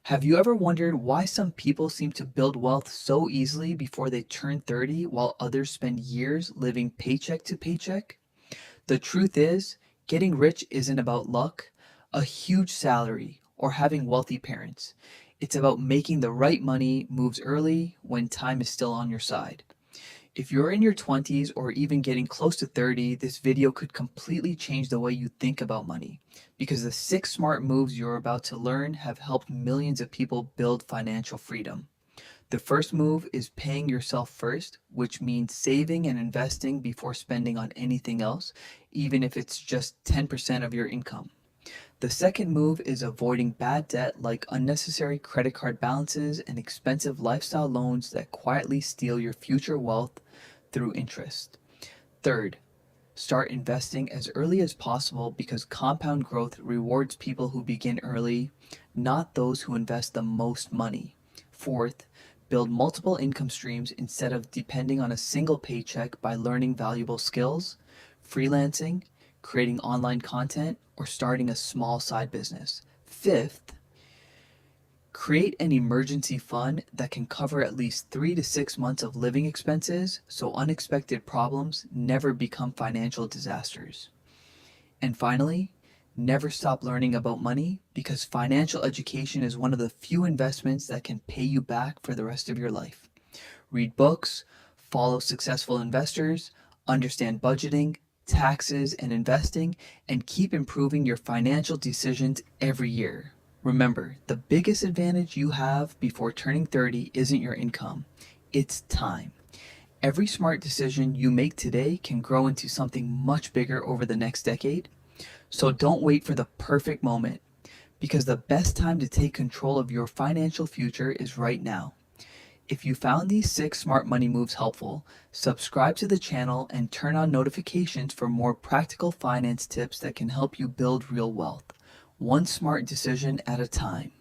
Have you ever wondered why some people seem to build wealth so easily before they turn 30 while others spend years living paycheck to paycheck? The truth is, getting rich isn't about luck, a huge salary, or having wealthy parents. It's about making the right money moves early when time is still on your side. If you're in your 20s or even getting close to 30, this video could completely change the way you think about money because the 6 smart moves you're about to learn have helped millions of people build financial freedom. The first move is paying yourself first, which means saving and investing before spending on anything else, even if it's just 10% of your income. The second move is avoiding bad debt like unnecessary credit card balances and expensive lifestyle loans that quietly steal your future wealth through interest. Third, start investing as early as possible because compound growth rewards people who begin early, not those who invest the most money. Fourth, build multiple income streams instead of depending on a single paycheck by learning valuable skills, freelancing, creating online content, or starting a small side business. Fifth, create an emergency fund that can cover at least 3 to 6 months of living expenses so unexpected problems never become financial disasters. And finally, never stop learning about money because financial education is one of the few investments that can pay you back for the rest of your life. Read books, follow successful investors, understand budgeting, taxes, and investing, and keep improving your financial decisions every year. Remember, the biggest advantage you have before turning 30 isn't your income, it's time. Every smart decision you make today can grow into something much bigger over the next decade. So don't wait for the perfect moment, because the best time to take control of your financial future is right now. If you found these 6 smart money moves helpful, subscribe to the channel and turn on notifications for more practical finance tips that can help you build real wealth, one smart decision at a time.